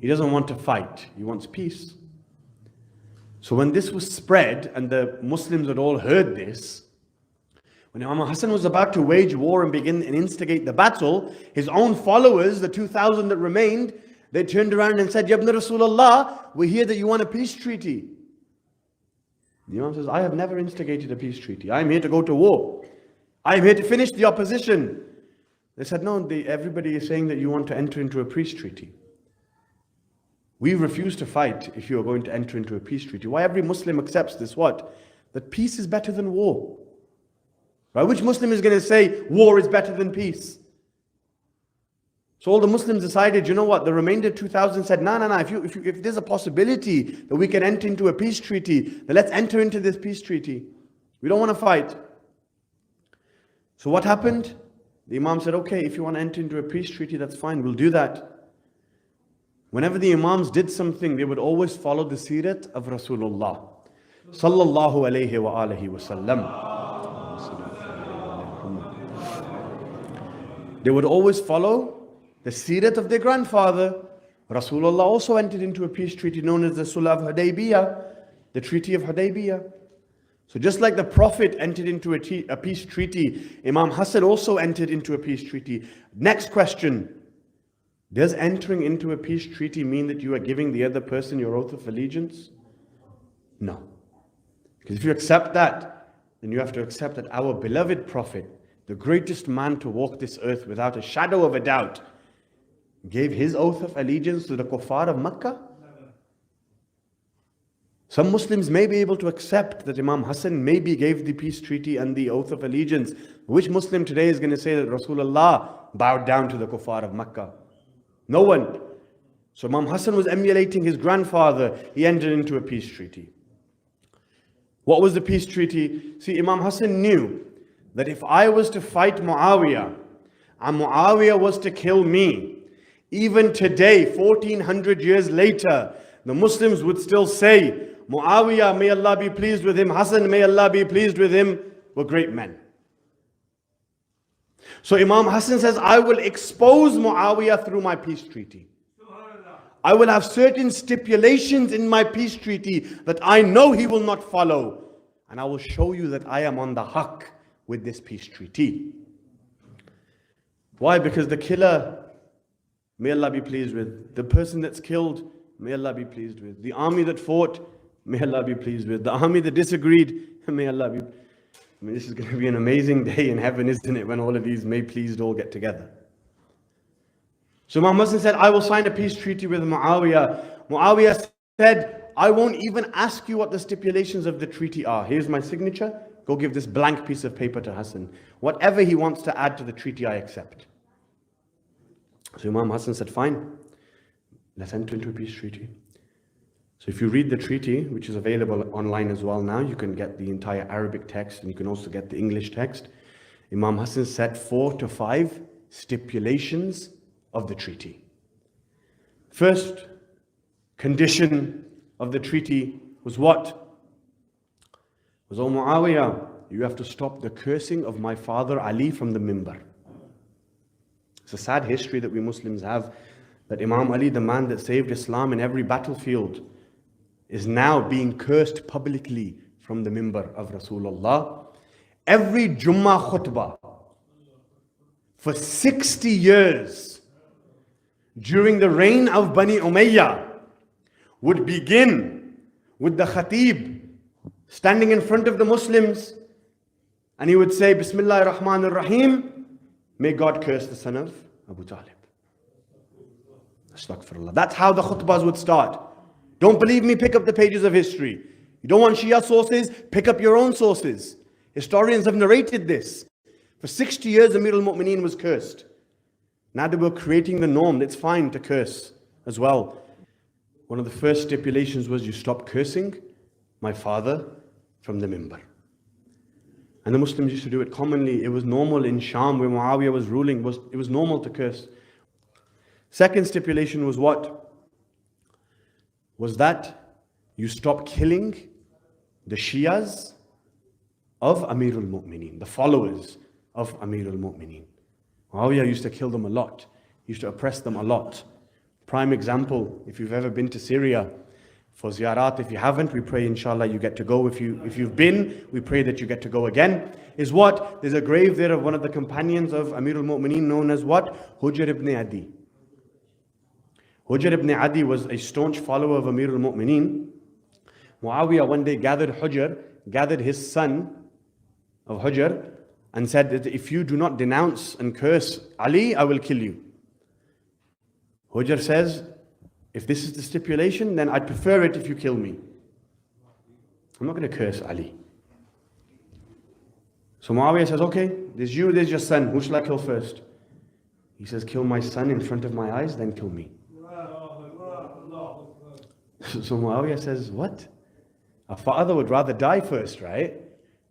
He doesn't want to fight. He wants peace. So when this was spread and the Muslims had all heard this, when Imam Hassan was about to wage war and begin and instigate the battle, his own followers, the 2,000 that remained, they turned around and said, Ya ibn Rasulullah, we hear that you want a peace treaty. The Imam says, I have never instigated a peace treaty. I am here to go to war. I am here to finish the opposition. They said, no, everybody is saying that you want to enter into a peace treaty. We refuse to fight if you are going to enter into a peace treaty. Why every Muslim accepts this, what? That peace is better than war. Right? Which Muslim is going to say war is better than peace? So all the Muslims decided, you know what, the remainder 2,000 said, no, if there's a possibility that we can enter into a peace treaty, then let's enter into this peace treaty. We don't want to fight. So what happened? The Imam said, okay, if you want to enter into a peace treaty, that's fine, we'll do that. Whenever the Imams did something, they would always follow the seerat of Rasulullah sallallahu alayhi wa alihi wa sallam. They would always follow the seerat of their grandfather. Rasulullah also entered into a peace treaty known as the Sulh of Hudaybiyah, the Treaty of Hudaybiyah. So just like the Prophet entered into a peace treaty, Imam Hassan also entered into a peace treaty. Next question. Does entering into a peace treaty mean that you are giving the other person your oath of allegiance? No. Because if you accept that, then you have to accept that our beloved Prophet, the greatest man to walk this earth without a shadow of a doubt, gave his oath of allegiance to the kuffar of Makkah. Some Muslims may be able to accept that Imam Hassan maybe gave the peace treaty and the oath of allegiance. Which Muslim today is going to say that Rasulullah bowed down to the kuffar of Makkah? No one. So Imam Hassan was emulating his grandfather. He entered into a peace treaty. What was the peace treaty? See, Imam Hassan knew that if I was to fight Muawiyah and Muawiyah was to kill me, even today, 1400 years later, the Muslims would still say, Muawiyah, may Allah be pleased with him, Hassan, may Allah be pleased with him, were great men. So Imam Hassan says, I will expose Muawiyah through my peace treaty. I will have certain stipulations in my peace treaty that I know he will not follow. And I will show you that I am on the haqq with this peace treaty. Why? Because the killer, may Allah be pleased with. The person that's killed, may Allah be pleased with. The army that fought, may Allah be pleased with. The army that disagreed, may Allah be. I mean, this is going to be an amazing day in heaven, isn't it? When all of these may pleased all get together. So Imam Hassan said, I will sign a peace treaty with Muawiyah. Muawiyah said, I won't even ask you what the stipulations of the treaty are. Here's my signature. Go give this blank piece of paper to Hassan. Whatever he wants to add to the treaty, I accept. So Imam Hassan said, fine, let's enter into a peace treaty. So if you read the treaty, which is available online as well now, you can get the entire Arabic text and you can also get the English text. Imam Hassan set 4 to 5 stipulations of the treaty. First condition of the treaty was what? Was, O Muawiyah, you have to stop the cursing of my father Ali from the mimbar. It's a sad history that we Muslims have, that Imam Ali, the man that saved Islam in every battlefield, is now being cursed publicly from the mimbar of Rasulullah. Every Jummah khutbah for 60 years during the reign of Bani Umayyah would begin with the khatib standing in front of the Muslims, and he would say, Bismillah ar-Rahman ar-Rahim, may God curse the son of Abu Talib. Astaghfirullah. That's how the khutbahs would start. Don't believe me, pick up the pages of history. You don't want Shia sources, pick up your own sources. Historians have narrated this. For 60 years, Amir al-Mu'mineen was cursed. Now that we're creating the norm, it's fine to curse as well. One of the first stipulations was you stop cursing my father from the mimbar. And the Muslims used to do it commonly. It was normal in Sham where Muawiyah was ruling. It was normal to curse. Second stipulation was what? Was that you stop killing the Shias of Amir al-Mu'mineen, the followers of Amir al-Mu'mineen. Muawiyah used to kill them a lot. He used to oppress them a lot. Prime example, if you've ever been to Syria for ziyarat, if you haven't, we pray inshallah you get to go. If you've been, we pray that you get to go again. Is what? There's a grave there of one of the companions of Amir al-Mu'mineen known as what? Hujr ibn Adi. Hujr ibn Adi was a staunch follower of Amir al-Mu'mineen. Muawiyah one day gathered his son of Hujr and said that if you do not denounce and curse Ali, I will kill you. Hujr says, if this is the stipulation, then I'd prefer it if you kill me. I'm not going to curse Ali. So Muawiyah says, okay, there's you, there's your son. Who shall I kill first? He says, kill my son in front of my eyes, then kill me. So Muawiyah says, what? A father would rather die first, right?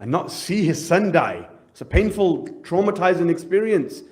And not see his son die. It's a painful, traumatizing experience.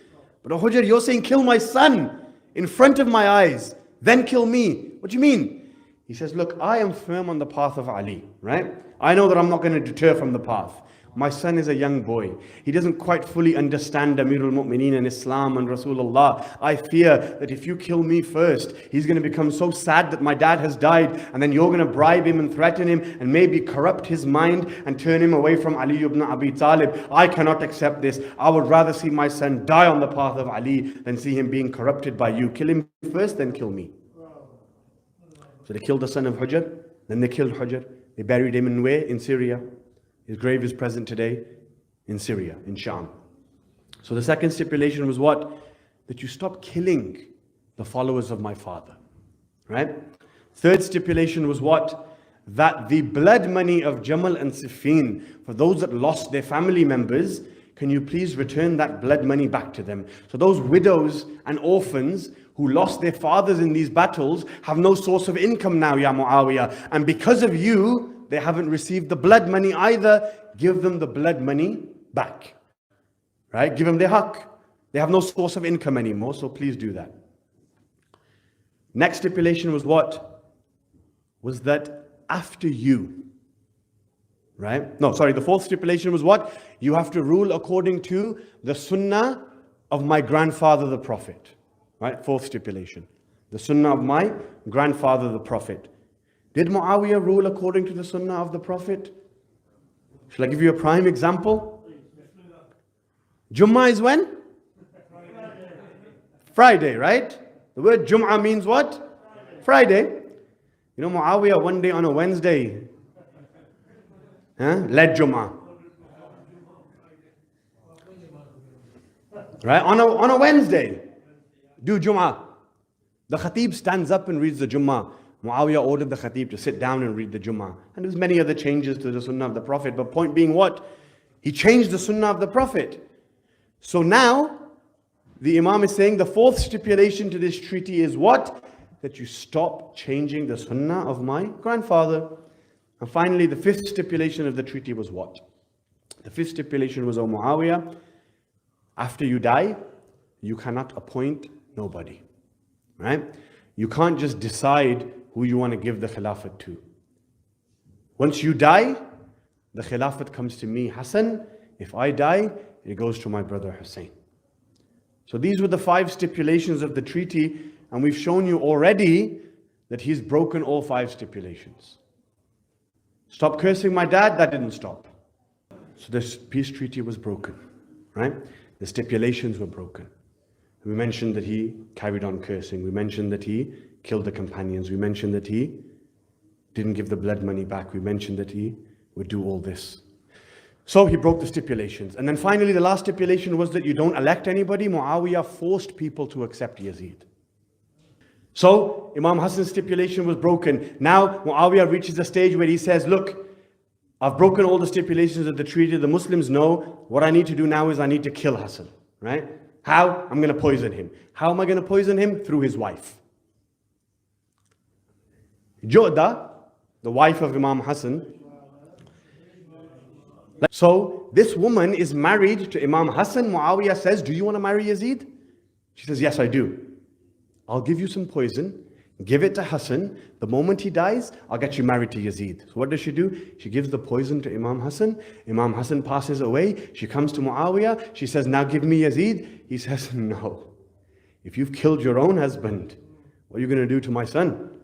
But oh Hujr, you're saying kill my son in front of my eyes, then kill me. What do you mean? He says, look, I am firm on the path of Ali, right? I know that I'm not going to deter from the path. My son is a young boy. He doesn't quite fully understand Amirul Mu'mineen and Islam and Rasulullah. I fear that if you kill me first, he's going to become so sad that my dad has died, and then you're going to bribe him and threaten him and maybe corrupt his mind and turn him away from Ali ibn Abi Talib. I cannot accept this. I would rather see my son die on the path of Ali than see him being corrupted by you. Kill him first, then kill me. So they killed the son of Hujr, then they killed Hujr. They buried him in where? In Syria. His grave is present today in Syria, in Sham. So the second stipulation was what? That you stop killing the followers of my father. Right? Third stipulation was what? That the blood money of Jamal and Siffin, for those that lost their family members, can you please return that blood money back to them? So those widows and orphans who lost their fathers in these battles have no source of income now, Ya Muawiyah. And because of you, they haven't received the blood money either. Give them the blood money back. Right? Give them their haqq. They have no source of income anymore, so please do that. Next stipulation was what? Was that after you. Right? No, sorry, the fourth stipulation was what? You have to rule according to the sunnah of my grandfather the Prophet. Right? Fourth stipulation. The sunnah of my grandfather the Prophet. Did Muawiyah rule according to the sunnah of the Prophet? Shall I give you a prime example? Jummah is when? Friday, right? The word Jum'ah means what? Friday. You know, Muawiyah one day on a Wednesday led Jummah. Right? On a Wednesday, do Jum'ah. The Khatib stands up and reads the Jummah. Muawiyah ordered the Khatib to sit down and read the Jummah. And there's many other changes to the Sunnah of the Prophet. But point being what? He changed the Sunnah of the Prophet. So now, the Imam is saying the fourth stipulation to this treaty is what? That you stop changing the Sunnah of my grandfather. And finally, the fifth stipulation of the treaty was what? The fifth stipulation was, O Muawiyah, after you die, you cannot appoint nobody. Right? You can't just decide who you want to give the Khilafat to. Once you die, the Khilafat comes to me, Hassan. If I die, it goes to my brother Hussein. So these were the 5 stipulations of the treaty, and we've shown you already that he's broken all 5 stipulations. Stop cursing my dad, that didn't stop. So this peace treaty was broken, right? The stipulations were broken. We mentioned that he carried on cursing. We mentioned that he killed the companions. We mentioned that he didn't give the blood money back. We mentioned that he would do all this. So he broke the stipulations. And then finally, the last stipulation was that you don't elect anybody. Muawiyah forced people to accept Yazid. So Imam Hassan's stipulation was broken. Now Muawiyah reaches a stage where he says, look, I've broken all the stipulations of the treaty. The Muslims know what I need to do now is I need to kill Hassan. Right? How? I'm going to poison him. How am I going to poison him? Through his wife. Ju'da, the wife of Imam Hassan. So this woman is married to Imam Hassan. Muawiyah says, do you want to marry Yazid? She says, yes, I do. I'll give you some poison. Give it to Hassan. The moment he dies, I'll get you married to Yazid. So what does she do? She gives the poison to Imam Hassan. Imam Hassan passes away. She comes to Muawiyah. She says, now give me Yazid. He says, no. If you've killed your own husband, What are you going to do to my son?